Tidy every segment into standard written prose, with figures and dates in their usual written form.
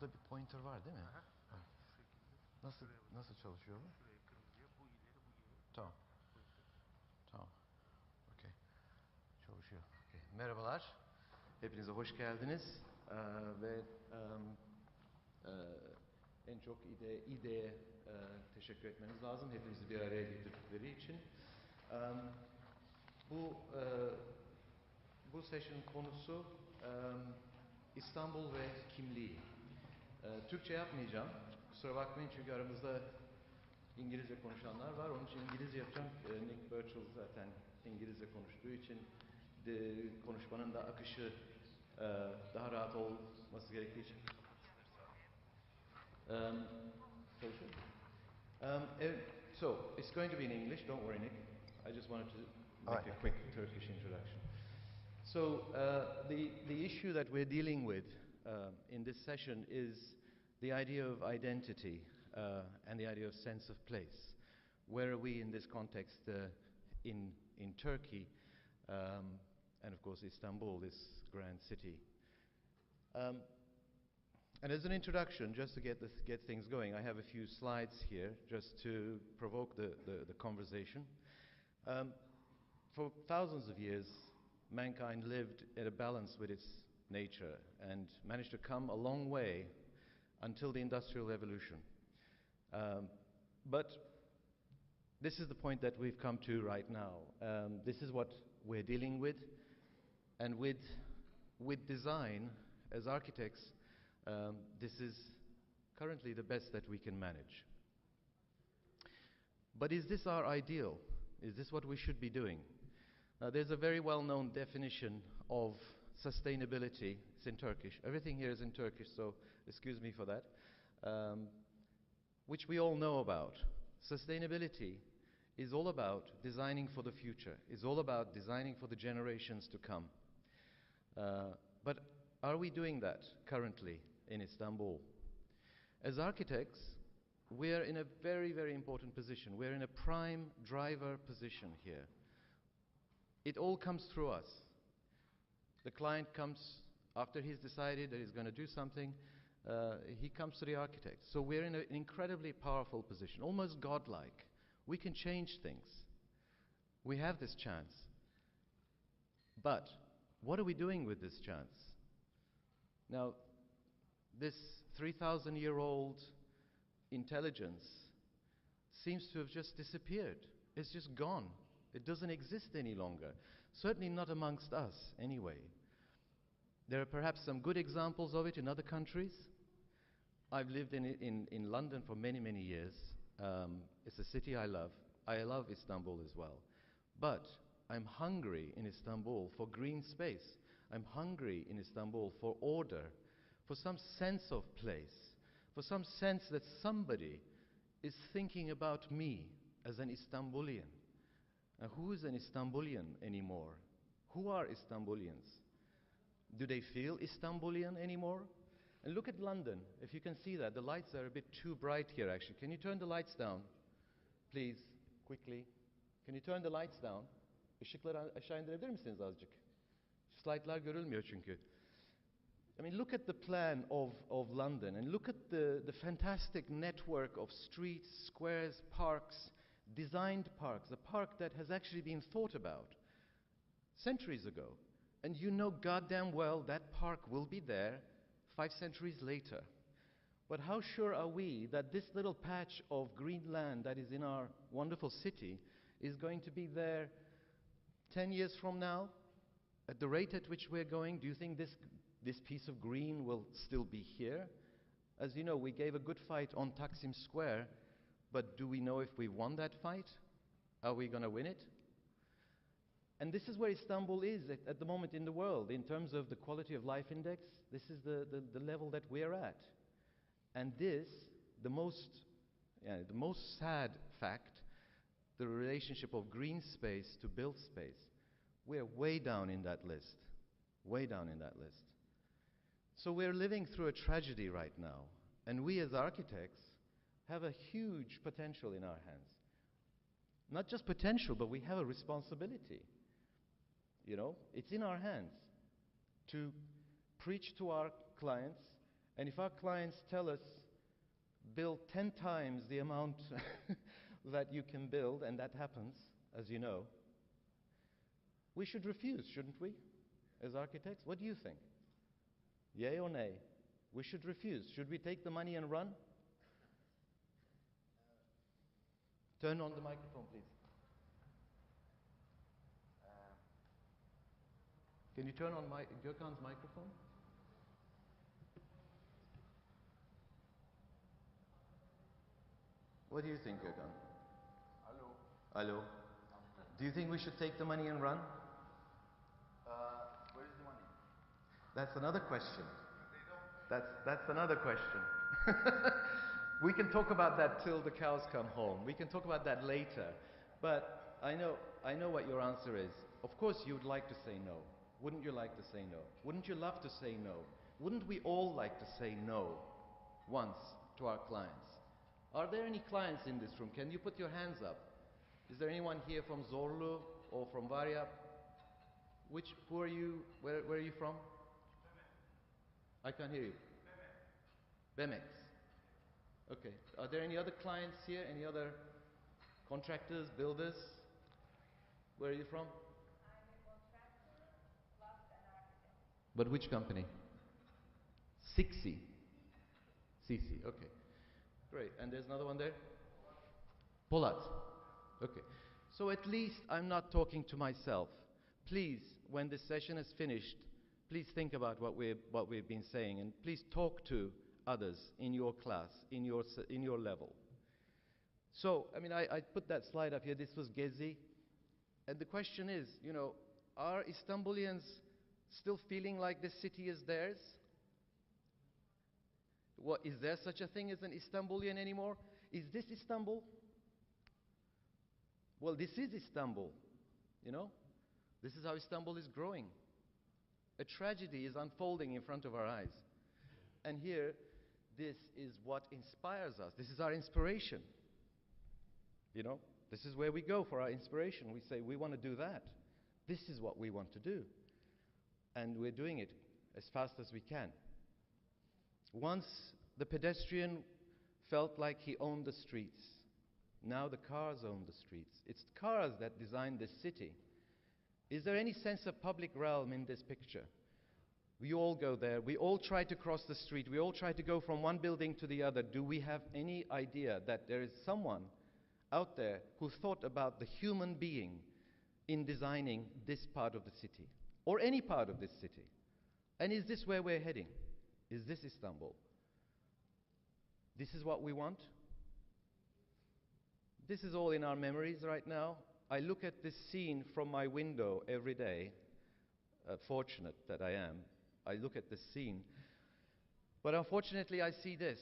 Burada bir pointer var değil mi? Aha. Ha. Şu şekilde. Nasıl Şuraya basın. nasıl çalışıyor bu? Şuraya kırmızıya. Bu ileri, bu geri. Tamam. Pointer. Tamam. Okey. Çalışıyor. Okay. Merhabalar. Hepinize hoş geldiniz. Ve en çok İDE'ye teşekkür etmeniz lazım. Hepinizi bir araya getirdikleri için. Bu bu session konusu İstanbul ve kimliği. Türkçe yapmayacağım. Kusura bakmayın çünkü aramızda İngilizce konuşanlar var. Onun için İngilizce yapacağım. Nick Burchill zaten İngilizce konuştuğu için konuşmanın da akışı daha rahat olması gerektiği için. Çalışıyor. So, it's going to be in English, don't worry Nick. I just wanted to make a quick Turkish introduction. So, the issue that we're dealing with in this session is the idea of identity and the idea of sense of place. Where are we in this context in Turkey and of course Istanbul, this grand city? And as an introduction, just to get things going, I have a few slides here just to provoke the conversation. For thousands of years, mankind lived at a balance with its nature and managed to come a long way until the Industrial Revolution. But this is the point that we've come to right now. This is what we're dealing with, and with design, as architects, this is currently the best that we can manage. But is this our ideal? Is this what we should be doing? Now, there's a very well-known definition of sustainability. It's in Turkish. Everything here is in Turkish, so excuse me for that. Which we all know about. Sustainability is all about designing for the future. It's all about designing for the generations to come. But are we doing that currently in Istanbul? As architects, we are in a very, very important position. We're in a prime driver position here. It all comes through us. The client comes after he's decided that he's going to do something. He comes to the architect. So we're in an incredibly powerful position, almost godlike. We can change things. We have this chance. But what are we doing with this chance? Now, this 3,000-year-old intelligence seems to have just disappeared. It's just gone. It doesn't exist any longer. Certainly not amongst us, anyway. There are perhaps some good examples of it in other countries. I've lived in London for many, many years. It's a city I love. I love Istanbul as well. But I'm hungry in Istanbul for green space. I'm hungry in Istanbul for order, for some sense of place, for some sense that somebody is thinking about me as an Istanbulian. Now, who is an Istanbulian anymore? Who are Istanbulians? Do they feel Istanbulian anymore? And look at London. If you can see that, the lights are a bit too bright here, actually. Can you turn the lights down? Please, quickly. Can you turn the lights down? Işıkları aşağı indirebilir misiniz azıcık? Slide'lar görülmüyor çünkü. I mean, look at the plan of London and look at the fantastic network of streets, squares, parks, designed parks, a park that has actually been thought about centuries ago. And you know goddamn well that park will be there 5 centuries later. But how sure are we that this little patch of green land that is in our wonderful city is going to be there 10 years from now? At the rate at which we're going, do you think this piece of green will still be here? As you know, we gave a good fight on Taksim Square, but do we know if we won that fight? Are we going to win it? And this is where Istanbul is at the moment in the world. In terms of the quality of life index, this is the level that we're at. And this, the most sad fact, the relationship of green space to built space, we're way down in that list. Way down in that list. So we're living through a tragedy right now. And we as architects have a huge potential in our hands. Not just potential, but we have a responsibility. You know, it's in our hands to preach to our clients And if our clients tell us, build 10 times the amount that you can build, and that happens, as you know, we should refuse, shouldn't we, as architects? What do you think? Yay or nay? We should refuse. Should we take the money and run? Turn on the microphone, please. Can you turn on Gökhan's microphone? What do you think, Gökhan? Hello. Hello? Do you think we should take the money and run? Where is the money? That's another question. They don't. That's another question. We can talk about that till the cows come home. We can talk about that later. But I know what your answer is. Of course you'd like to say no. Wouldn't you like to say no? Wouldn't you love to say no? Wouldn't we all like to say no once to our clients? Are there any clients in this room? Can you put your hands up? Is there anyone here from Zorlu or from Varyap? Who are you? Where are you from? I can't hear you. Bemex. Okay. Are there any other clients here? Any other contractors, builders? Where are you from? I'm a contractor plus an architect. But which company? Sixi. Sisi. Okay. Great. And there's another one there? Polat. Okay. So at least I'm not talking to myself. Please, when this session is finished, please think about what we've been saying, and please talk to others in your class, in your level. So, I mean, I put that slide up here. This was Gezi. And the question is, are Istanbulians still feeling like this city is theirs? Is there such a thing as an Istanbulian anymore? Is this Istanbul? Well, this is Istanbul, This is how Istanbul is growing. A tragedy is unfolding in front of our eyes. And here, this is what inspires us. This is our inspiration. This is where we go for our inspiration. We say, we want to do that. This is what we want to do. And we're doing it as fast as we can. Once the pedestrian felt like he owned the streets. Now the cars own the streets. It's cars that design this city. Is there any sense of public realm in this picture? We all go there. We all try to cross the street. We all try to go from one building to the other. Do we have any idea that there is someone out there who thought about the human being in designing this part of the city? Or any part of this city? And is this where we're heading? Is this Istanbul? This is what we want? This is all in our memories right now. I look at this scene from my window every day. Fortunate that I am. I look at this scene. But unfortunately, I see this.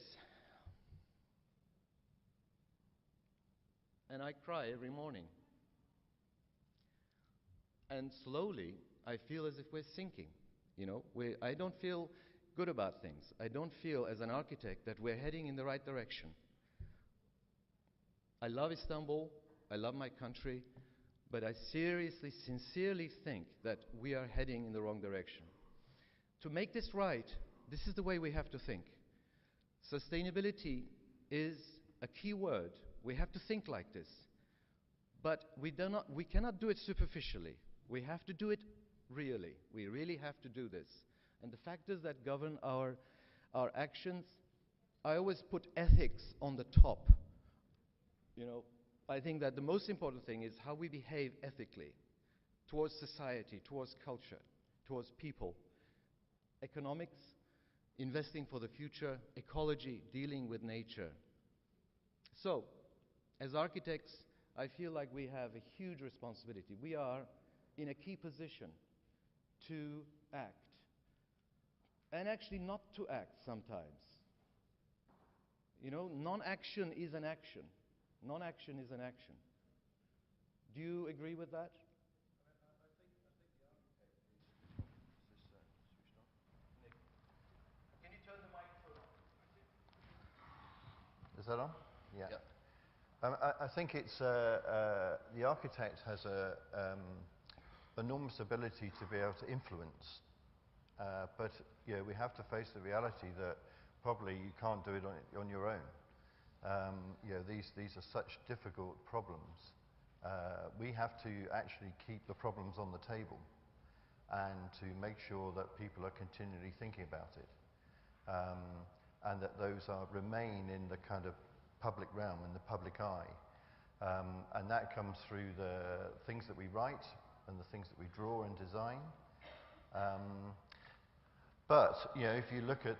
And I cry every morning. And slowly, I feel as if we're sinking. I don't feel good about things. I don't feel, as an architect, that we're heading in the right direction. I love Istanbul. I love my country. But I seriously, sincerely think that we are heading in the wrong direction. To make this right, this is the way we have to think. Sustainability is a key word. We have to think like this. But we cannot do it superficially. We have to do it really. We really have to do this. And the factors that govern our actions, I always put ethics on the top. I think that the most important thing is how we behave ethically towards society, towards culture, towards people. Economics, investing for the future, ecology, dealing with nature. So, as architects, I feel like we have a huge responsibility. We are in a key position to act. And actually not to act sometimes. Non-action is an action. Non-action is an action. Do you agree with that? Can you turn the microphone on? Is that on? Yeah. Yeah. I think it's the architect has a enormous ability to be able to influence, but we have to face the reality that probably you can't do it on your own. You know, these are such difficult problems. We have to actually keep the problems on the table and to make sure that people are continually thinking about it, and that those remain in the kind of public realm, in the public eye. And that comes through the things that we write and the things that we draw and design. But you know, if you look at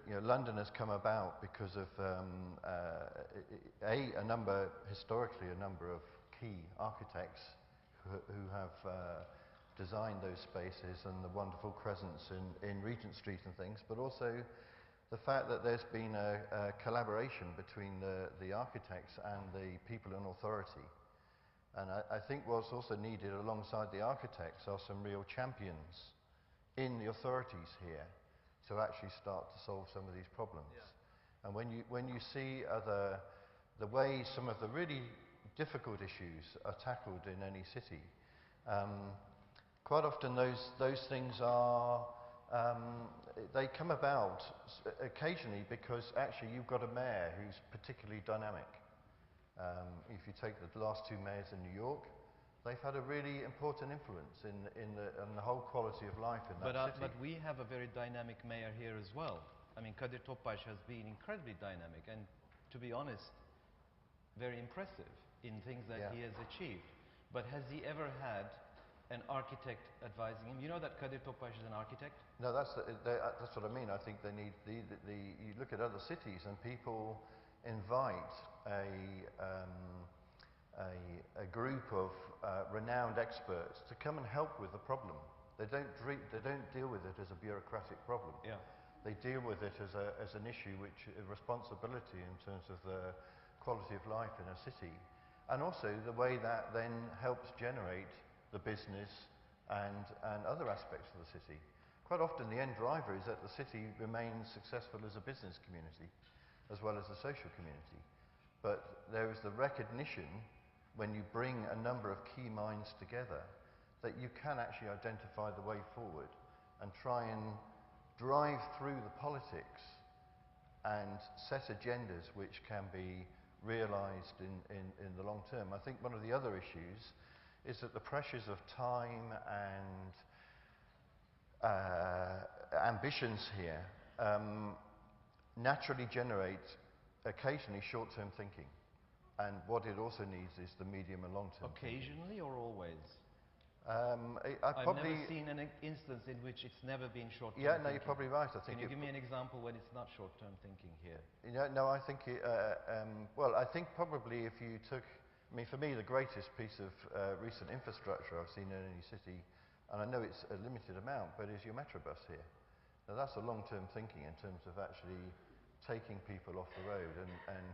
you know, London has come about because of historically a number of key architects who have designed those spaces and the wonderful crescents in Regent Street and things, but also the fact that there's been a collaboration between the architects and the people in authority. And I think what's also needed alongside the architects are some real champions in the authorities here to actually start to solve some of these problems. Yeah. And when you see the way some of the really difficult issues are tackled in any city, quite often those things are they come about occasionally because actually you've got a mayor who's particularly dynamic. If you take the last two mayors in New York, they've had a really important influence in the whole quality of life in that city. But we have a very dynamic mayor here as well. I mean, Kadir Topbaş has been incredibly dynamic and, to be honest, very impressive in things that he has achieved. But has he ever had an architect advising him? You know that Kadir Topbaş is an architect? No, that's what I mean. I think they need you look at other cities and people invite a group of renowned experts to come and help with the problem. They don't deal with it as a bureaucratic problem. Yeah. They deal with it as an issue, which a responsibility in terms of the quality of life in a city, and also the way that then helps generate the business and other aspects of the city. Quite often the end driver is that the city remains successful as a business community as well as a social community. But there is the recognition when you bring a number of key minds together that you can actually identify the way forward and try and drive through the politics and set agendas which can be realized in the long term. I think one of the other issues is that the pressures of time and ambitions here naturally generate occasionally short-term thinking. And what it also needs is the medium and long-term Occasionally thinking. or always? I've never seen an instance in which it's never been short-term Yeah, thinking. no, you're probably right. I think Can you give me an example when it's not short-term thinking here? No, I think well, I think probably if you took, I mean, for me, the greatest piece of recent infrastructure I've seen in any city, and I know it's a limited amount, but is your Metrobus here. Now that's a long-term thinking in terms of actually taking people off the road. And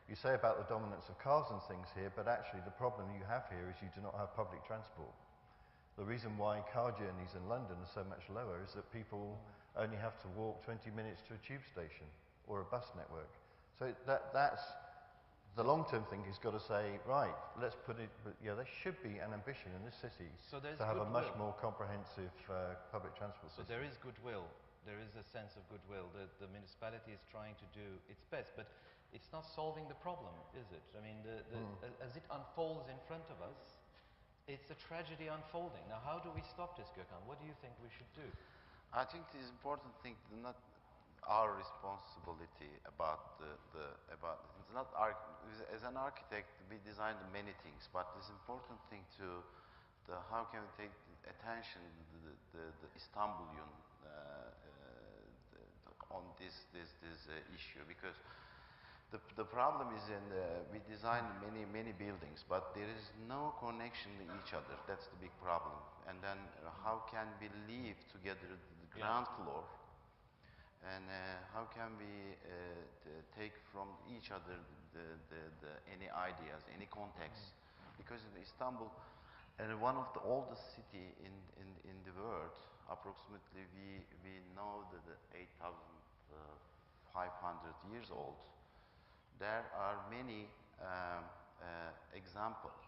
you say about the dominance of cars and things here, but actually the problem you have here is you do not have public transport. The reason why car journeys in London are so much lower is that people only have to walk 20 minutes to a tube station or a bus network. So that's the long-term thing has got to say, right, let's put it, there should be an ambition in this city to have a much more comprehensive public transport system. So there is goodwill. There is a sense of goodwill. The municipality is trying to do its best, but it's not solving the problem, is it? I mean, as it unfolds in front of us, it's a tragedy unfolding. Now, how do we stop this, Gökhan? What do you think we should do? I think the important thing is not our responsibility about it's not as an architect we design many things, but this important thing to how can we take attention the Istanbulian on this issue, because the problem is we design many buildings, but there is no connection to each other. That's the big problem. And then how can we live together the ground floor, and how can we take from each other any ideas, any context? Because in Istanbul, and one of the oldest city in the world, approximately we know that 8,500 years old. There are many examples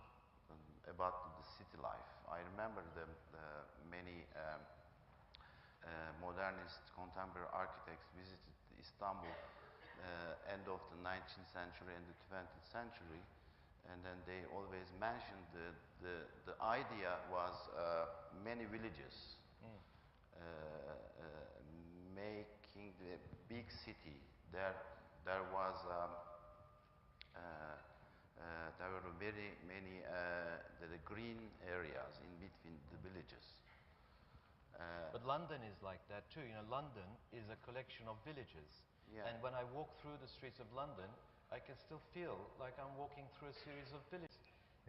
about the city life. I remember the many modernist contemporary architects visited Istanbul end of the 19th century and the 20th century, and then they always mentioned the idea was many villages making the big city. There was there were very many the green areas in between the villages. But London is like that too. You know, London is a collection of villages. Yeah. And when I walk through the streets of London, I can still feel like I'm walking through a series of villages.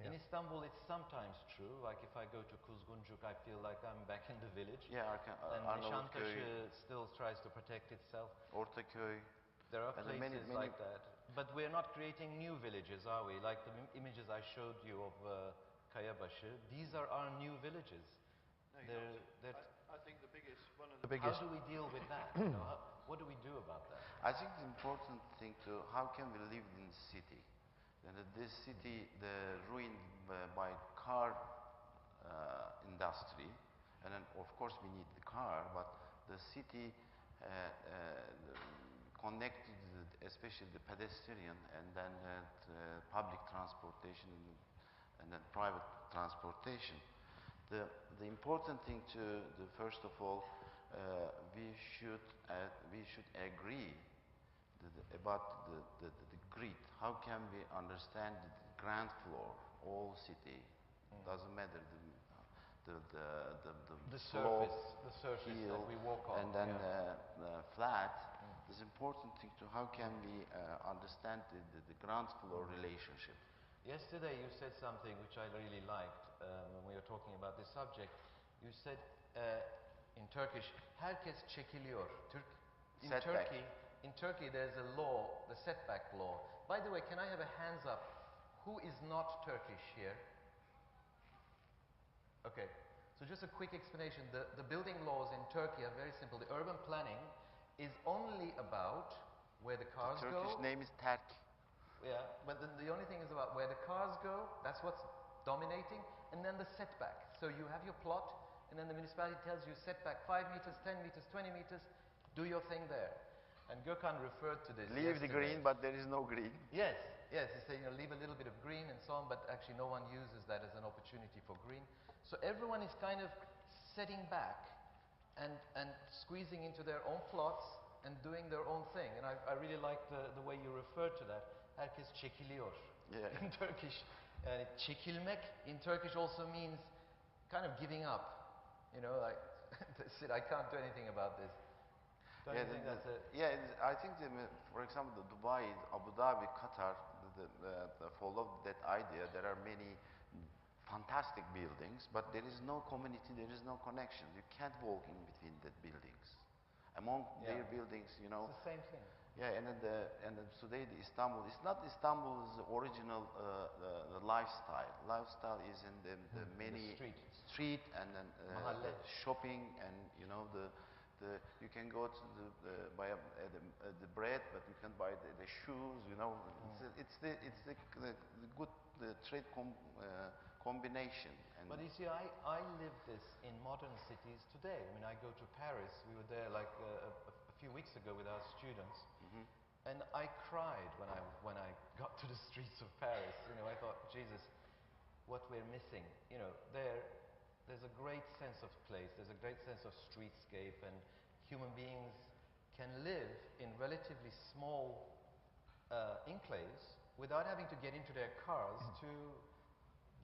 In Istanbul, it's sometimes true. Like if I go to Kuzguncuk, I feel like I'm back in the village. Yeah, And Arnavutköy, Nişantaşı still tries to protect itself. Ortaköy. There are And places many- like that. But we're not creating new villages, are we? Like the images I showed you of Kayabaşı, these are our new villages. I think one of How do we deal with that? You know, what do we do about that? I think the important thing to how can we live in the city? And this city, the ruined by car industry, and then of course we need the car, but the city connected, especially the pedestrian, and then public transportation, and then private transportation. The important thing to first of all, we should agree about the grid. How can we understand the ground floor, all city? Doesn't matter the slope, surface hill, that we walk on. and then flat. It's important thing to how can we understand the ground floor relationship. Yesterday you said something which I really liked when we were talking about this subject. You said in Turkish, herkes çekiliyor. Setback. In Turkey there's a law, the setback law. By the way, can I have a hands up? Who is not Turkish here? Okay, so just a quick explanation. The building laws in Turkey are very simple. The urban planning is only about where the cars The Turkish go. name is Terk. Yeah, but the only thing is about where the cars go, that's what's dominating, and then the setback. So you have your plot, and then the municipality tells you setback 5 meters, 10 meters, 20 meters, do your thing there. And Gökhan referred to this Leave the yesterday. green, but there is no green. Yes, he said, you know, leave a little bit of green and so on, but actually no one uses that as an opportunity for green. So everyone is kind of setting back and squeezing into their own plots and doing their own thing. And I really like the way you referred to that. Herkes çekiliyor Yeah. in Turkish. And çekilmek in Turkish also means kind of giving up. You know, like, that's it, I can't do anything about this. Don't you think that's it? Yeah, I think, for example, Dubai, Abu Dhabi, Qatar, follow that idea. There are many fantastic buildings, but there is no community, there is no connection. You can't walk in between the buildings. Among their buildings, you know. It's the same thing. Yeah, and then today the Istanbul. It's not Istanbul's original the lifestyle. Lifestyle is in the many street and then Mahalle. shopping, and you know you can go to buy the bread, but you can buy the shoes. You know, it's the good trade combination. And But you see, I live this in modern cities today. I mean, I go to Paris. We were there like a few weeks ago with our students, and I cried when I got to the streets of Paris. You know, I thought, Jesus, what we're missing. You know, there's a great sense of place. There's a great sense of streetscape, and human beings can live in relatively small enclaves without having to get into their cars to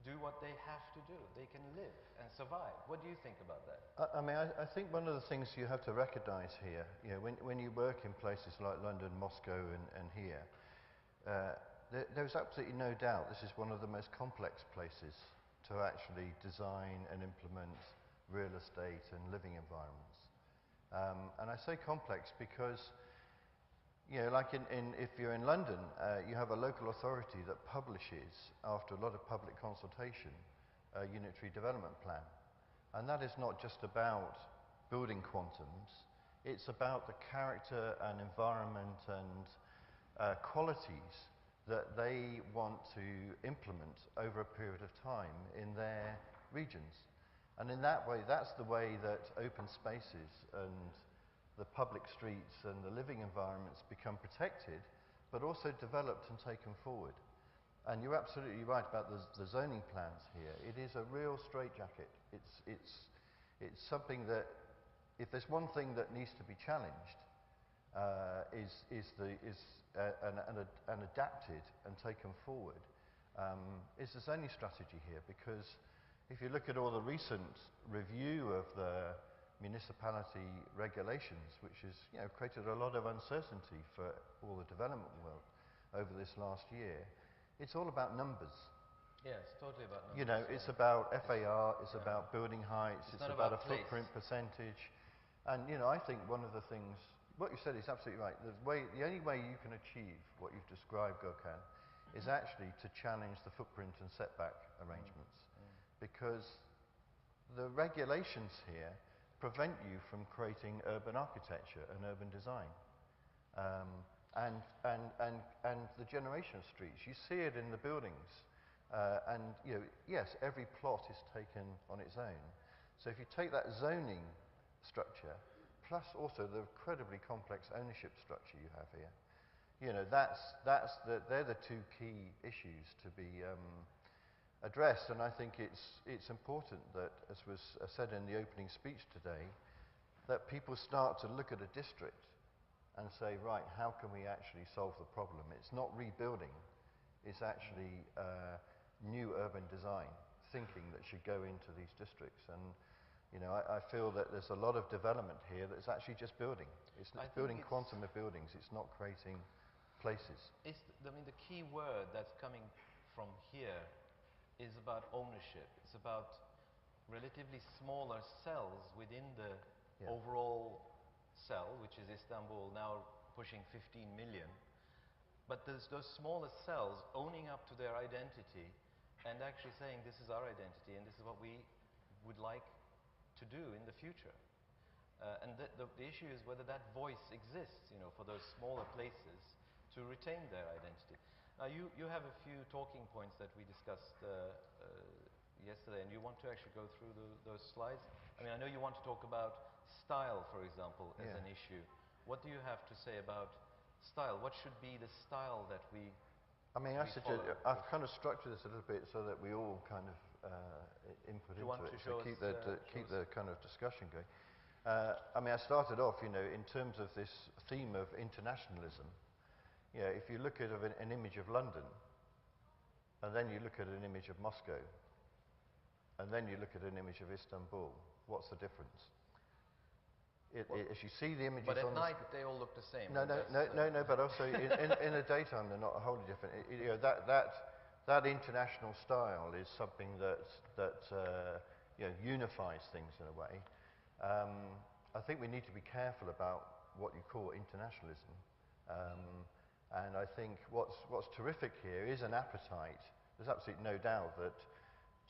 do what they have to do. They can live and survive. What do you think about that? I mean, I think one of the things you have to recognize here, you know, when you work in places like London, Moscow, and here, there's absolutely no doubt this is one of the most complex places to actually design and implement real estate and living environments. And I say complex because, you know, like if you're in London, you have a local authority that publishes, after a lot of public consultation, a unitary development plan. And that is not just about building quantums, it's about the character and environment and qualities that they want to implement over a period of time in their regions. And in that way, that's the way that open spaces and the public streets and the living environments become protected, but also developed and taken forward. And you're absolutely right about the zoning plans here. It is a real straitjacket. It's something that, if there's one thing that needs to be challenged, and adapted and taken forward, is the zoning strategy here. Because if you look at all the recent review of the municipality regulations, which has created a lot of uncertainty for all the development world over this last year, it's all about numbers. Yes, totally about numbers. You know, it's about FAR, it's about building heights, it's about a place. footprint percentage. And I think one of the things, what you said is absolutely right. The only way you can achieve what you've described, Gökhan, is actually to challenge the footprint and setback arrangements. Because the regulations here prevent you from creating urban architecture and urban design. And the generation of streets, you see it in the buildings. Yes, every plot is taken on its own. So if you take that zoning structure, plus also the incredibly complex ownership structure you have here, they're the two key issues to be addressed. And I think it's important that, as was said in the opening speech today, that people start to look at a district and say, right, how can we actually solve the problem? It's not rebuilding, it's actually new urban design thinking that should go into these districts. And I feel that there's a lot of development here that's actually just building. It's building quantum of buildings, it's not creating places. The key word that's coming from here is about ownership. It's about relatively smaller cells within the overall cell, which is Istanbul, now pushing 15 million. But there's those smaller cells owning up to their identity and actually saying, this is our identity and this is what we would like to do in the future. And the issue is whether that voice exists, for those smaller places to retain their identity. Now, you have a few talking points that we discussed yesterday, and you want to actually go through those slides. I know you want to talk about style, for example, as an issue. What do you have to say about style? What should be the style that we I've kind of structured this a little bit so that we all kind of input into it, to keep the kind of discussion going. I started off, in terms of this theme of internationalism. If you look at an image of London, and then you look at an image of Moscow, and then you look at an image of Istanbul, what's the difference? As you see the images but on at night they all look the same. No, but also in the daytime they're not wholly different. That international style is something that unifies things in a way. I think we need to be careful about what you call internationalism. And I think what's terrific here is an appetite. There's absolutely no doubt that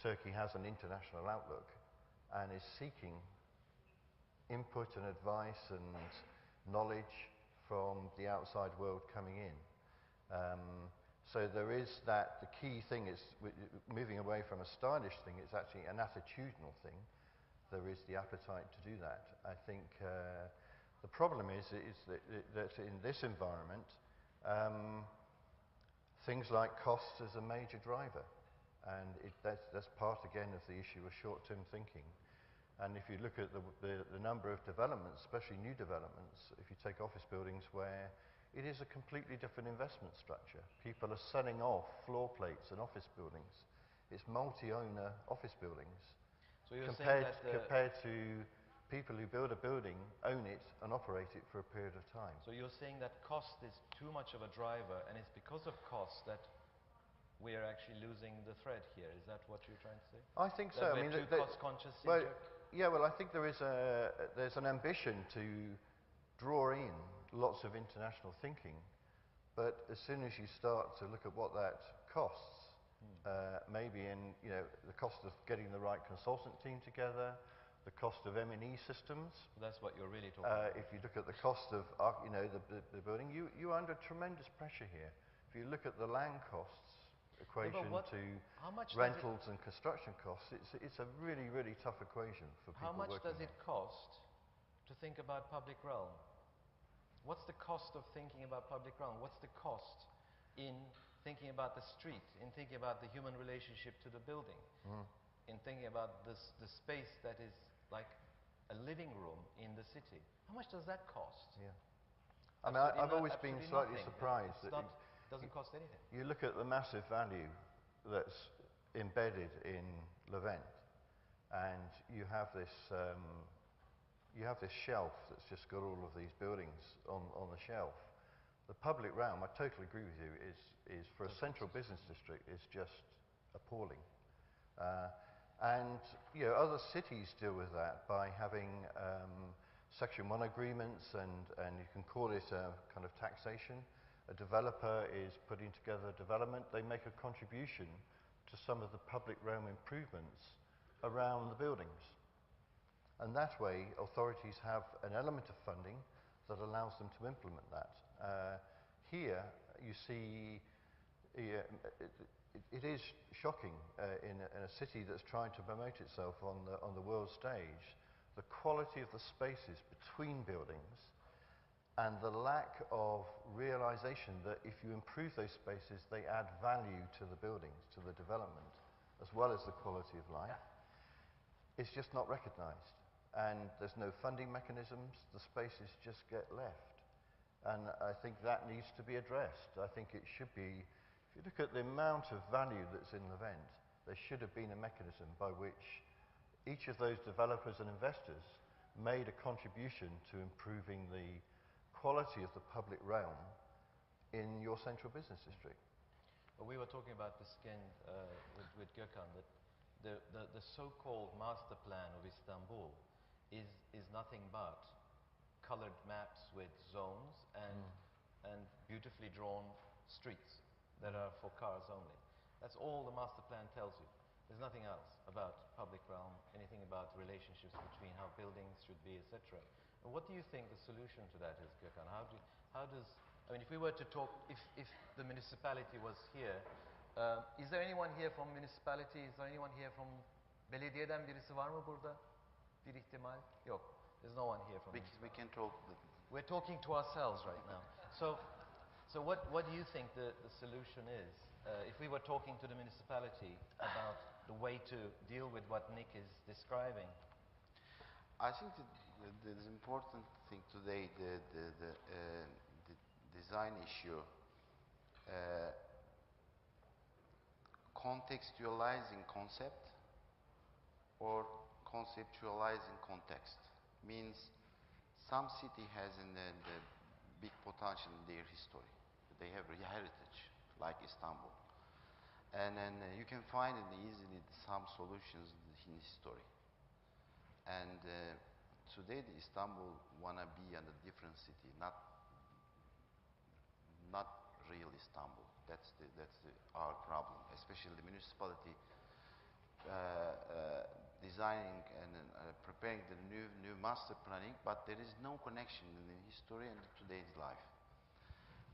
Turkey has an international outlook and is seeking input and advice and knowledge from the outside world coming in. So there is that. The key thing is moving away from a stylish thing. It's actually an attitudinal thing. There is the appetite to do that. I think the problem is that in this environment, things like costs is a major driver, and that's part again of the issue of short-term thinking. And if you look at the number of developments, especially new developments, if you take office buildings where it is a completely different investment structure. People are selling off floor plates and office buildings. It's multi-owner office buildings. So you're compared saying that to people who build a building, own it and operate it for a period of time. So you're saying that cost is too much of a driver, and it's because of cost that we are actually losing the thread here. Is that what you're trying to say? I think that so. We're too cost-conscious. Well, I think there's an ambition to draw in lots of international thinking, but as soon as you start to look at what that costs, maybe in the cost of getting the right consultant team together, the cost of M&E systems. That's what you're really talking about. If you look at the cost of the building, you're under tremendous pressure here. If you look at the land costs, equation what- to how much does it- rentals and construction costs, it's a really, really tough equation for people How much working does it there. cost to think about public realm? What's the cost of thinking about public realm? What's the cost in thinking about the street, in thinking about the human relationship to the building, in thinking about the space that is like a living room in the city? How much does that cost? Yeah. I mean, Absolutely I've always been absolutely slightly nothing. surprised It's that not, doesn't cost anything. you look at the massive value that's embedded in Levent, and you have this shelf that's just got all of these buildings on the shelf. The public realm, I totally agree with you, is for a central business district is just appalling. And you know, other cities deal with that by having Section 1 agreements, and you can call it a kind of taxation. A developer is putting together a development, they make a contribution to some of the public realm improvements around the buildings. And that way, authorities have an element of funding that allows them to implement that. Here, you see, it is shocking in a city that's trying to promote itself on the world stage, the quality of the spaces between buildings and the lack of realization that if you improve those spaces, they add value to the buildings, to the development, as well as the quality of life. It's just not recognized. And there's no funding mechanisms, the spaces just get left. And I think that needs to be addressed. I think it should be, if you look at the amount of value that's in Levent, there should have been a mechanism by which each of those developers and investors made a contribution to improving the quality of the public realm in your central business district. Well, we were talking about this again with Gökhan, that the so-called master plan of Istanbul is nothing but colored maps with zones and beautifully drawn streets that are for cars only. That's all the master plan tells you. There's nothing else about public realm, anything about relationships between how buildings should be, etc. And what do you think the solution to that is, Gökhan? How does, I mean, if we were to talk, if the municipality was here, is there anyone here from municipality? Is there anyone here from belediyeden birisi var mı burada? Bir ihtimal? Yok. There's no one here from We can talk. We're talking to ourselves right now. So what do you think the solution is? If we were talking to the municipality about the way to deal with what Nick is describing? I think the important thing today, the design issue, contextualizing concept or conceptualizing context means some city has the big potential in their history. They have a heritage like Istanbul, and then you can find easily some solutions in history. And today, the Istanbul wanna be in a different city, not real Istanbul. That's our problem, especially the municipality designing and preparing the new master planning, but there is no connection in the history and today's life.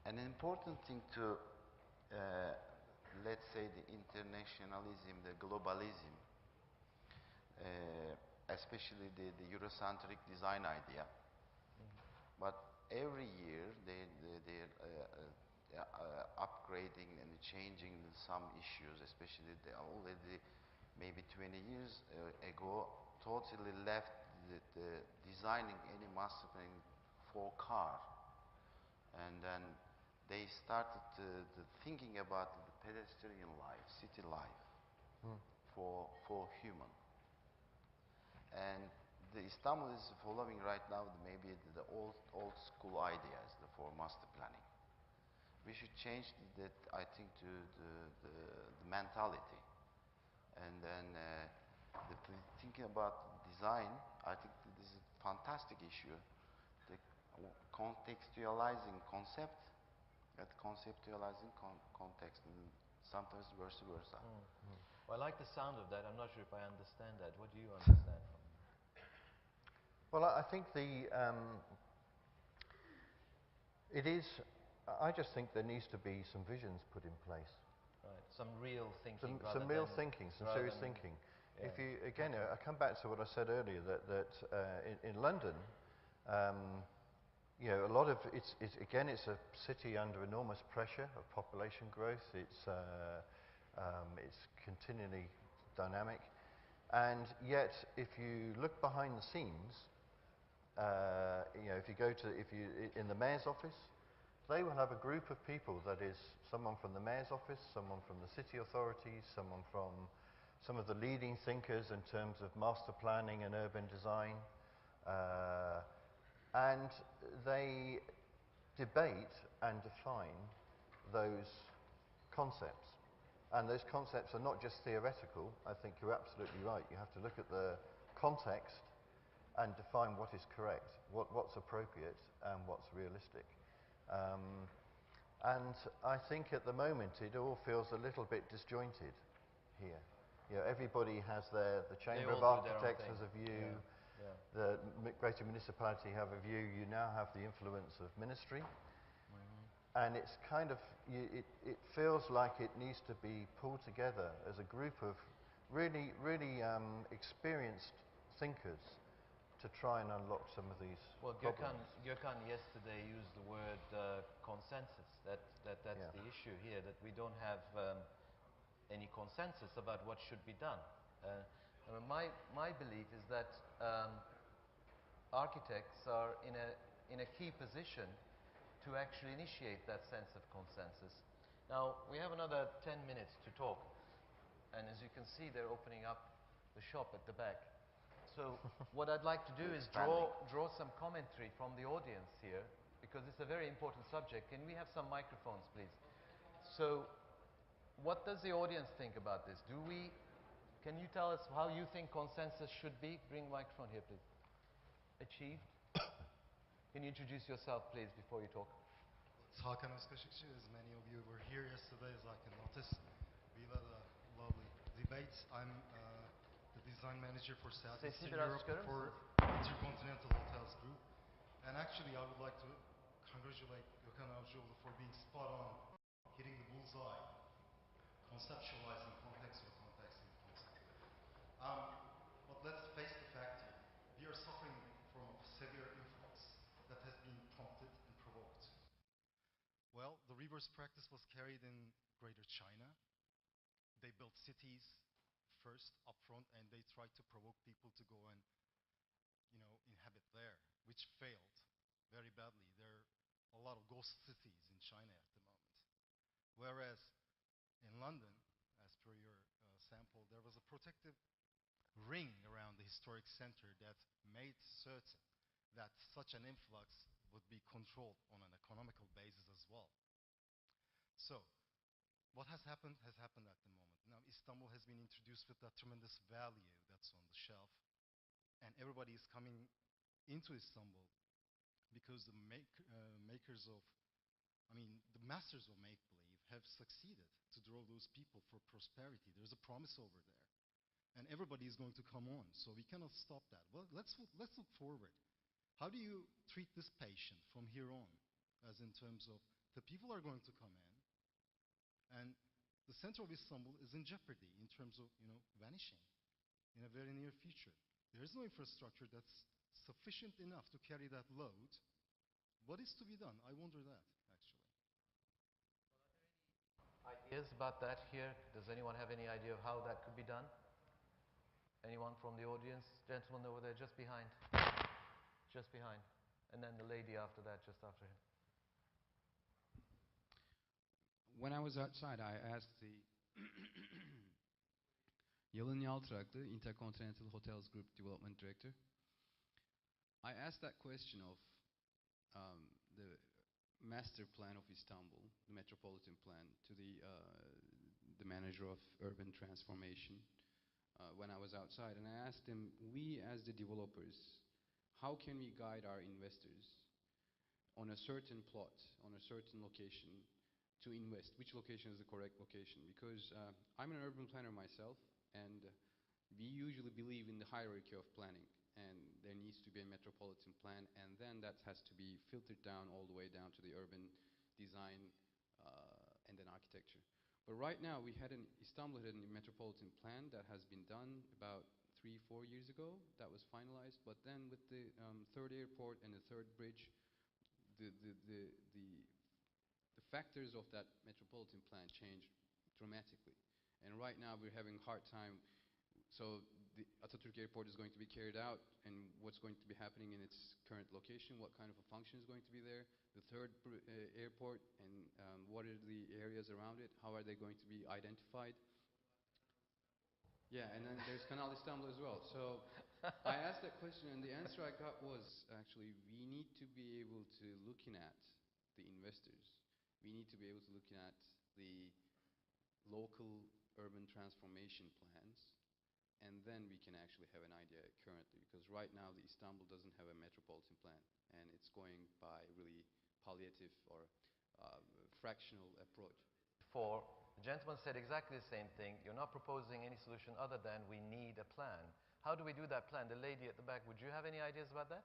An important thing to let's say the internationalism, the globalism, especially the Eurocentric design idea. But every year they're upgrading and changing some issues, especially they already maybe 20 years ago totally left the designing any master plan for car, and then they started thinking about the pedestrian life, city life for human. And the Istanbul is following right now maybe the old school ideas for master planning. We should change that, I think, to the mentality. And then thinking about design, I think this is a fantastic issue. The contextualizing concept, and conceptualizing context, and sometimes vice versa. Well, I like the sound of that. I'm not sure if I understand that. What do you understand from it? Well, I think I just think there needs to be some visions put in place. Right. some real thinking. Some real thinking, some serious thinking. Yeah. If you, again, I come back to what I said earlier, that in London, you know, a lot of, again, it's a city under enormous pressure of population growth. It's continually dynamic. And yet, if you look behind the scenes, you know, if you in the mayor's office, they will have a group of people, that is someone from the mayor's office, someone from the city authorities, someone from some of the leading thinkers in terms of master planning and urban design, and they debate and define those concepts. And those concepts are not just theoretical. I think you're absolutely right. You have to look at the context and define what is correct, what's appropriate, and what's realistic. And I think at the moment it all feels a little bit disjointed here. You know, everybody has the Chamber of Architects has a view, the Greater Municipality have a view, you now have the influence of ministry. And it's kind of, it feels like it needs to be pulled together as a group of really experienced thinkers to try and unlock some of these problems. Gökhan yesterday used the word consensus. That's the issue here, that we don't have any consensus about what should be done. My belief is that architects are in a key position to actually initiate that sense of consensus. Now, we have another 10 minutes to talk, and as you can see, they're opening up the shop at the back. So what I'd like to do is draw some commentary from the audience here, because it's a very important subject. Can we have some microphones, please? So what does the audience think about this? Can you tell us how you think consensus should be? Bring the microphone here, please. Achieved? Can you introduce yourself, please, before you talk? It's Hakan Özkaşıkçı. As many of you were here yesterday, as I can notice, we had a lovely debate. I'm the design manager for Southeastern Europe for Intercontinental Hotels Group. And actually, I would like to congratulate Gökhan Avcıoğlu for being spot on, hitting the bullseye, conceptualizing context or context in concept. But let's face the fact here. We are suffering from a severe influx that has been prompted and provoked. Well, the reverse practice was carried in Greater China. They built cities first up front, and they tried to provoke people to go and, you know, inhabit there, which failed very badly. There are a lot of ghost cities in China at the moment. Whereas in London, as per your sample, there was a protective ring around the historic center that made certain that such an influx would be controlled on an economical basis as well. So, what has happened at the moment. Now, Istanbul has been introduced with that tremendous value that's on the shelf, and everybody is coming into Istanbul because the makers of, the masters of make-believe have succeeded to draw those people for prosperity. There's a promise over there, and everybody is going to come on, so we cannot stop that. Well, let's look forward. How do you treat this patient from here on, as in terms of the people are going to come in, and the center of Istanbul is in jeopardy in terms of, vanishing in a very near future. There is no infrastructure that's sufficient enough to carry that load. What is to be done? I wonder that, actually. Ideas about that here? Does anyone have any idea of how that could be done? Anyone from the audience? Gentleman over there, just behind. Just behind. And then the lady after that, just after him. When I was outside, I asked the Yalın Yaltraklı, Intercontinental Hotels Group Development Director. I asked that question of the master plan of Istanbul, the metropolitan plan, to the manager of urban transformation when I was outside, and I asked him, we as the developers, how can we guide our investors on a certain plot, on a certain location, to invest? Which location is the correct location? Because I'm an urban planner myself, and we usually believe in the hierarchy of planning, and there needs to be a metropolitan plan, and then that has to be filtered down all the way down to the urban design and then architecture. But right now, Istanbul had a metropolitan plan that has been done about 3-4 years ago. That was finalized. But then with the third airport and the third bridge, the, the, the, the, the factors of that metropolitan plan changed dramatically. And right now, we're having a hard time. So the Atatürk Airport is going to be carried out, and what's going to be happening in its current location, what kind of a function is going to be there, the third airport, and what are the areas around it, how are they going to be identified. Yeah, and then there's Kanal Istanbul as well. So I asked that question, and the answer I got was actually we need to be able to looking at the investors. We need to be able to looking at the local urban transformation plans, and then we can actually have an idea currently, because right now the Istanbul doesn't have a metropolitan plan, and it's going by really palliative or fractional approach. For the gentleman said exactly the same thing. You're not proposing any solution other than we need a plan. How do we do that plan? The lady at the back, would you have any ideas about that?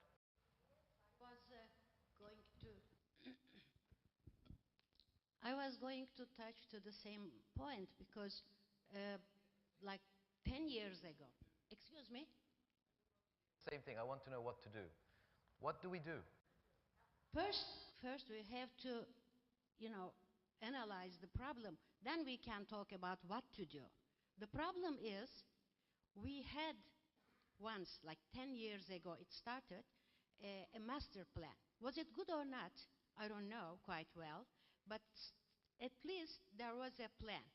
I was going to touch to the same point because like 10 years ago, excuse me? Same thing. I want to know what to do. What do we do? First we have to, analyze the problem. Then we can talk about what to do. The problem is we had once, like 10 years ago, it started, a master plan. Was it good or not? I don't know quite well, but at least there was a plan.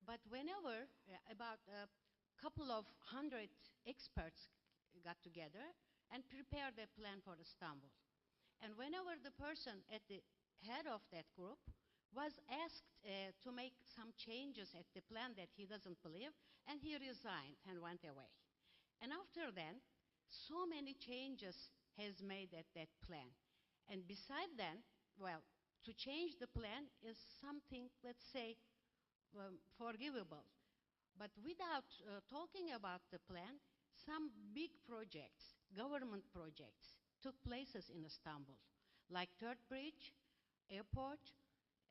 But whenever about a couple of hundred experts got together and prepared a plan for Istanbul. And whenever the person at the head of that group was asked to make some changes at the plan that he doesn't believe, and he resigned and went away. And after then, so many changes has made at that plan. And beside then, well, to change the plan is something, let's say, forgivable. But without talking about the plan, some big projects, government projects, took places in Istanbul, like Third Bridge, airport.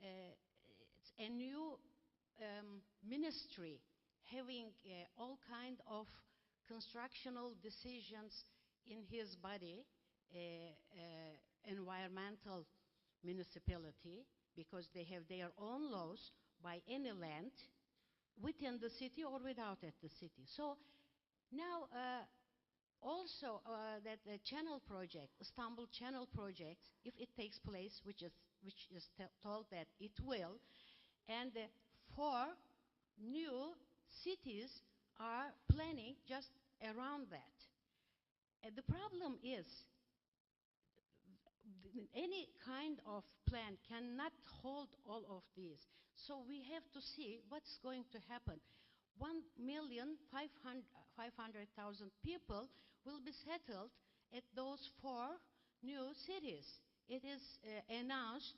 It's a new ministry having all kind of constructional decisions in his body, environmental municipality, because they have their own laws by any land within the city or without at the city. So now also that the channel project, Istanbul Channel project, if it takes place, which is told that it will, and 4 new cities are planning just around that. And the problem is any kind of plan cannot hold all of these. So we have to see what's going to happen. 1,500,000 people will be settled at those 4 new cities. It is announced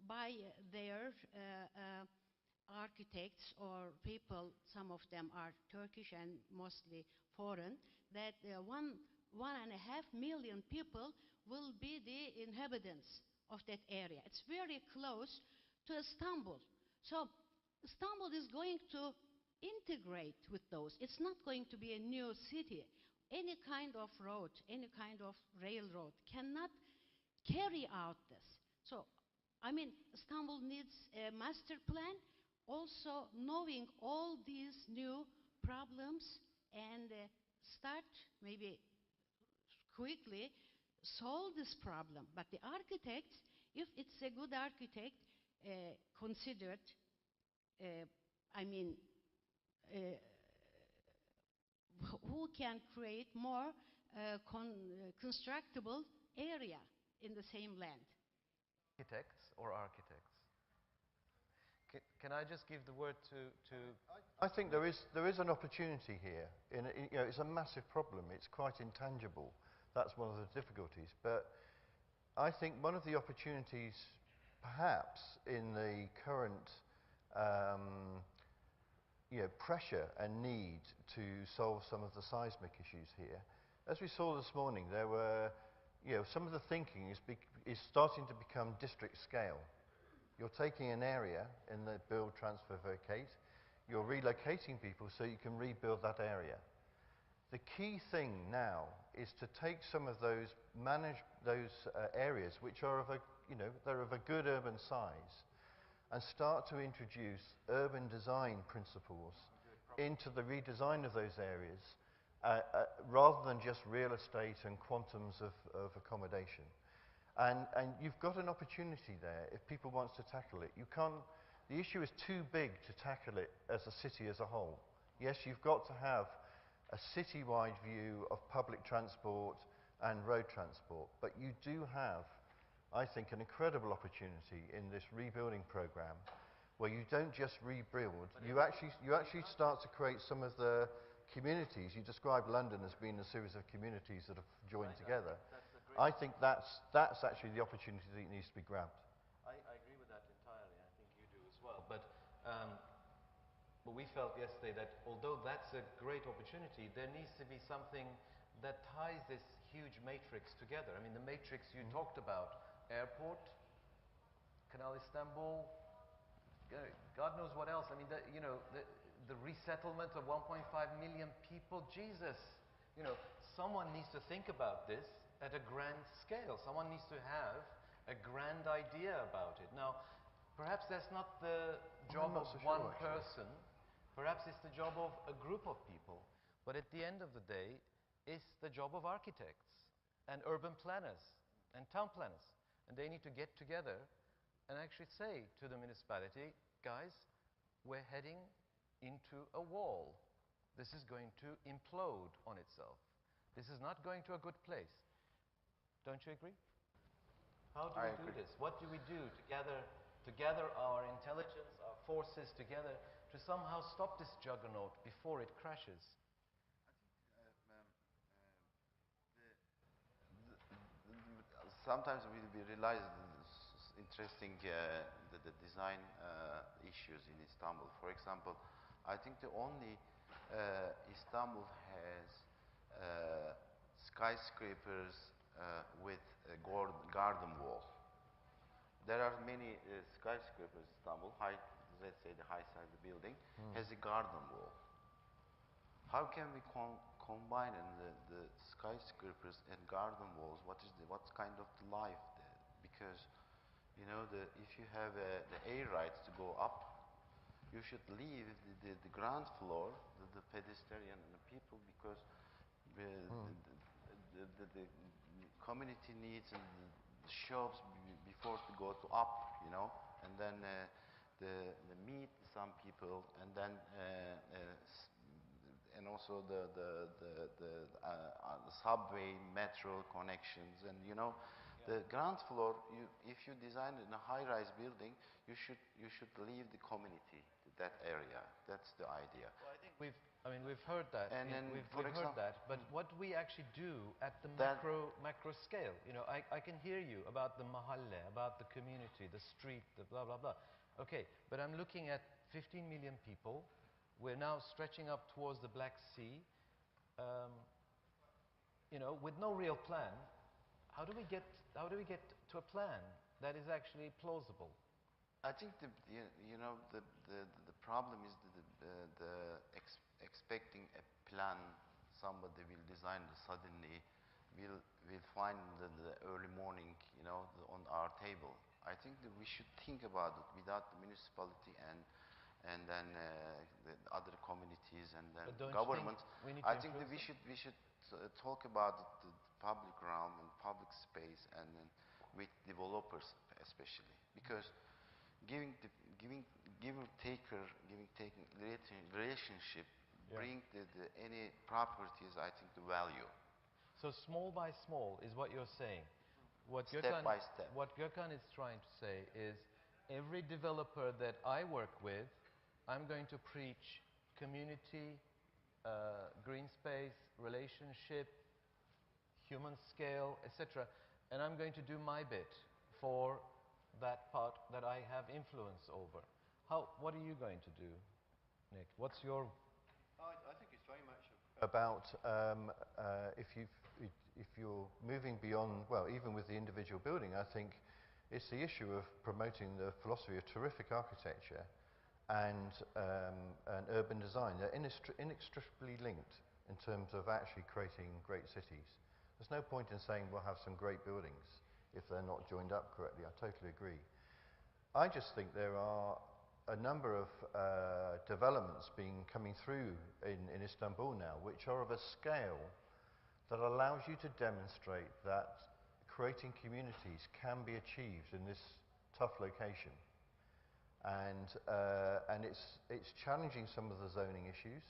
by their architects or people, some of them are Turkish and mostly foreign, that 1.5 million people will be the inhabitants of that area. It's very close to Istanbul. So Istanbul is going to integrate with those. It's not going to be a new city. Any kind of road, any kind of railroad cannot carry out this. So, I mean, Istanbul needs a master plan, also knowing all these new problems and start maybe quickly solve this problem. But the architect, if it's a good architect, considered, who can create more constructible area in the same land. Architects or architects? Can I just give the word to I think there is an opportunity here. It's a massive problem. It's quite intangible. That's one of the difficulties. But I think one of the opportunities, perhaps, in the current pressure and need to solve some of the seismic issues here, as we saw this morning, there were, some of the thinking is starting to become district scale. You're taking an area in the build, transfer, vacate. You're relocating people so you can rebuild that area. The key thing now is to take some of those, manage those areas which are of a, they're of a good urban size, and start to introduce urban design principles into the redesign of those areas, rather than just real estate and quantums of accommodation. And you've got an opportunity there if people want to tackle it. You can't, the issue is too big to tackle it as a city as a whole. Yes, you've got to have a citywide view of public transport and road transport, but you do have, I think, an incredible opportunity in this rebuilding program where you don't just rebuild, you actually start to create some of the communities. You described London as being a series of communities that have joined together. I think that's actually the opportunity that needs to be grabbed. I agree with that entirely. I think you do as well. But we felt yesterday that although that's a great opportunity, there needs to be something that ties this huge matrix together. I mean, the matrix you talked about, airport, Canal Istanbul, God knows what else. I mean, the resettlement of 1.5 million people, Jesus. Someone needs to think about this at a grand scale. Someone needs to have a grand idea about it. Now, perhaps that's not the job of one person. Perhaps it's the job of a group of people. But at the end of the day, it's the job of architects and urban planners and town planners. And they need to get together and actually say to the municipality, guys, we're heading into a wall. This is going to implode on itself. This is not going to a good place. Don't you agree? How do we do this? What do we do to gather our intelligence, our forces together to somehow stop this juggernaut before it crashes? Sometimes we realize interesting the design issues in Istanbul. For example, I think the only Istanbul has skyscrapers with a garden wall. There are many skyscrapers in Istanbul, let's say the high side of the building, has a garden wall. How can we combine the skyscrapers and garden walls? What's kind of the life there? Because, if you have the air rights to go up, you should leave the ground floor, the pedestrian and the people, because the community needs and the shops before to go to up, and then the meet some people, and then and also the subway, metro connections, and the ground floor. If you design in a high-rise building, you should leave the community to that area. That's the idea. Well, I think we've heard that. And then, we've for heard example, that. But what do we actually do at the macro scale? I can hear you about the mahalle, about the community, the street, the blah blah blah. Okay, but I'm looking at 15 million people. We're now stretching up towards the Black Sea. With no real plan. How do we get to a plan that is actually plausible? I think the problem is expecting a plan. Somebody will design it suddenly. We'll find the early morning, on our table. I think that we should think about it without the municipality and then the other communities and then government. I think that we should talk about the public realm and public space, and then with developers especially, because giving taker relationship bring any properties, I think, the value. So small by small is what you're saying. Step by step. What Gökhan is trying to say is every developer that I work with, I'm going to preach community, green space, relationship, human scale, etc. And I'm going to do my bit for that part that I have influence over. What are you going to do, Nick? What's your... I think it's very much about if you're moving beyond, well, even with the individual building, I think It's the issue of promoting the philosophy of terrific architecture and urban design. They're inextricably linked in terms of actually creating great cities. There's no point in saying we'll have some great buildings if they're not joined up correctly. I totally agree. I just think there are a number of developments coming through in Istanbul now, which are of a scale that allows you to demonstrate that creating communities can be achieved in this tough location. And it's challenging some of the zoning issues.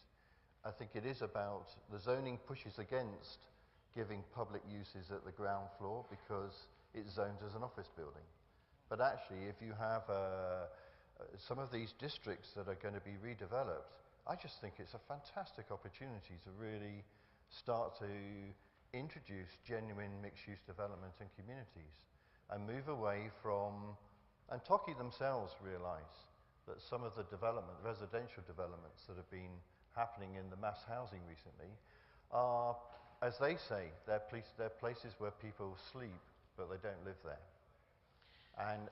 I think it is about, the zoning pushes against giving public uses at the ground floor because it's zoned as an office building. But actually, if you have some of these districts that are going to be redeveloped, I just think it's a fantastic opportunity to really start to introduce genuine mixed-use development in communities and move away from, and Toki themselves realise that some of the residential developments that have been happening in the mass housing recently are, as they say, they're places where people sleep, but they don't live there.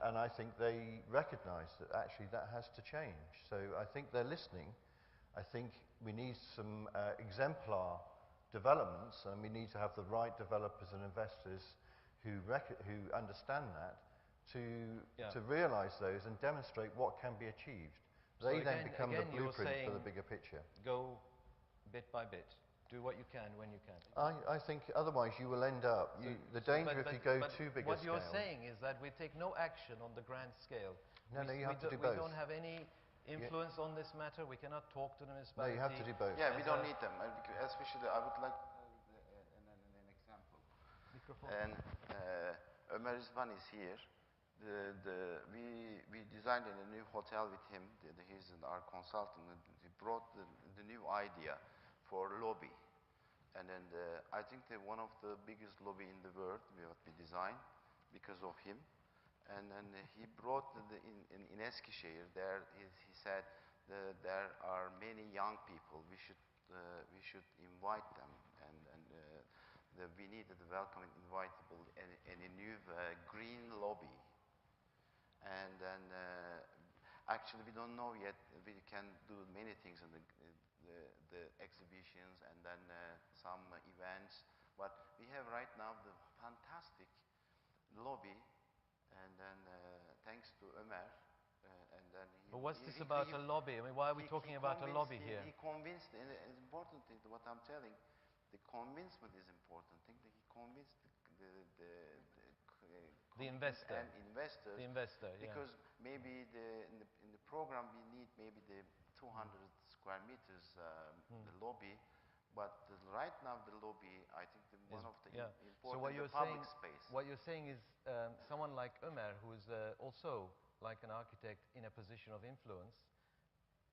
And I think they recognise that actually that has to change. So I think they're listening. I think we need some exemplar developments, and we need to have the right developers and investors who understand that to realise those and demonstrate what can be achieved. They So then become the again you're blueprint for the saying bigger picture. Go bit by bit. Do what you can when you can. I think otherwise you will end up, the danger if you go too big a what scale. you're saying is that we take no action on the grand scale. No, you have to do both. We don't have any influence on this matter. We cannot talk to the No, municipality. you have to do both. Yeah, we don't need them. Especially, I would like an example. Microphone. And Ömer Rizvan is here. We designed a new hotel with him. He's our consultant. He brought the new idea for lobby. And then I think one of the biggest lobby in the world we designed because of him. And then he brought in Eskişehir. He said there are many young people. We should invite them, and we need to welcome and invitable in a new green lobby. And then actually we don't know yet. We can do many things in the exhibitions and then some events. But we have right now the fantastic lobby. And then, thanks to Ömer, and then But what's this about a lobby? I mean, why are we talking about a lobby here? He convinced, and it's important thing, what I'm telling, the convincement is important thing, that he convinced The investor. And investors. The investor, yeah. Because maybe in the program we need maybe the 200 square meters, the lobby. But right now the lobby, I think one of the important public space. What you're saying is someone like Ömer, who is also like an architect in a position of influence,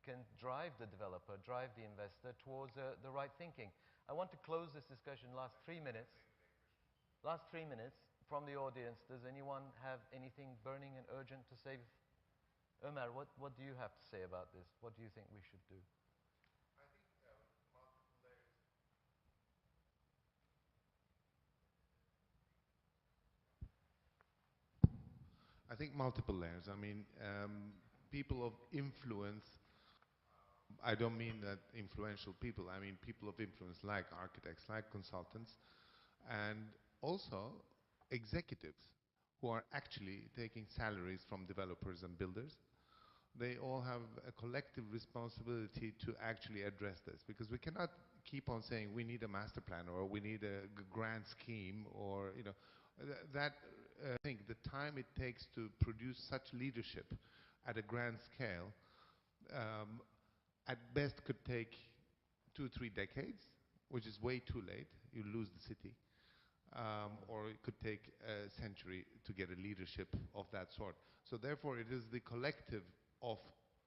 can drive the developer, drive the investor towards the right thinking. I want to close this discussion last 3 minutes. Last 3 minutes from the audience. Does anyone have anything burning and urgent to say? Ömer, what do you have to say about this? What do you think we should do? I think multiple layers. I mean, people of influence, I don't mean that influential people, I mean people of influence like architects, like consultants, and also executives who are actually taking salaries from developers and builders. They all have a collective responsibility to actually address this, because we cannot keep on saying we need a master plan or we need a grand scheme, or that I think the time it takes to produce such leadership at a grand scale at best could take 2-3 decades, which is way too late. You lose the city. Or it could take a century to get a leadership of that sort. So therefore it is the collective of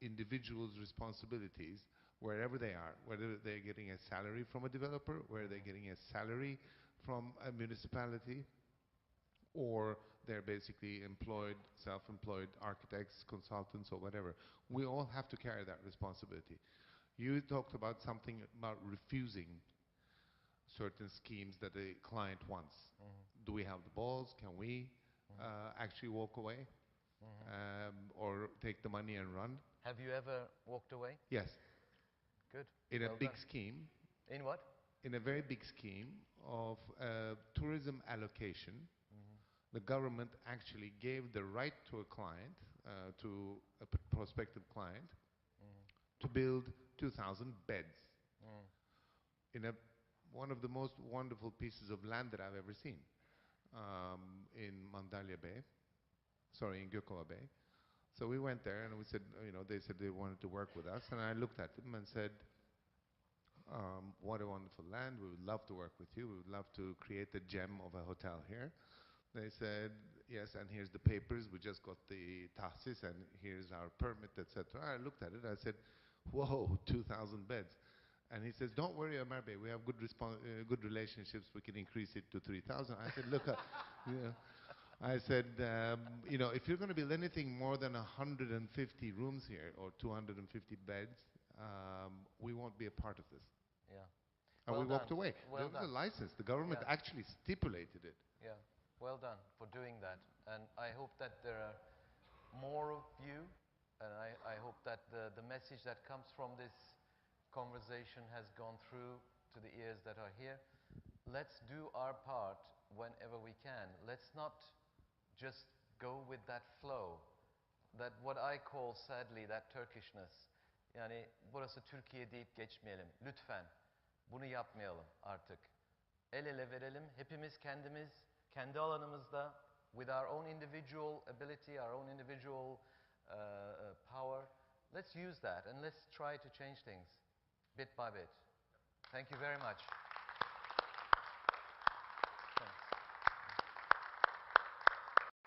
individuals' responsibilities wherever they are, whether they're getting a salary from a developer, whether they're getting a salary from a municipality, or they're basically employed, self-employed architects, consultants, or whatever. We all have to carry that responsibility. You talked about something about refusing certain schemes that the client wants. Do we have the balls? Can we? actually walk away or take the money and run. Have you ever walked away? Yes. Good. In Well a big done. scheme, In what? in a very big scheme of tourism allocation, the government actually gave the right to a client, to a prospective client, to build 2,000 beds in one of the most wonderful pieces of land that I've ever seen, in Mandalya Bay, in Gökova Bay. So we went there and we said, they said they wanted to work with us, and I looked at them and said, what a wonderful land, we would love to work with you, we would love to create a gem of a hotel here. They said, yes, and here's the papers, we just got the tahsis, and here's our permit, etc. I looked at it, I said, whoa, 2,000 beds. And he says, don't worry, Omar Bey, we have good relationships, we can increase it to 3,000. I said, look, I said, if you're going to build anything more than 150 rooms here, or 250 beds, we won't be a part of this. Yeah. And Well we walked done. away. Well There was a done. license. The government Yeah. actually stipulated it. Yeah, well done for doing that. And I hope that there are more of you, and I hope that the message that comes from this conversation has gone through to the ears that are here. Let's do our part whenever we can. Let's not just go with that flow, that what I call sadly that Turkishness. Yani burası Türkiye deyip geçmeyelim. Lütfen bunu yapmayalım artık. El ele verelim. Hepimiz kendimiz, kendi alanımızda, with our own individual ability, our own individual power. Let's use that and let's try to change things bit by bit. Thank you very much.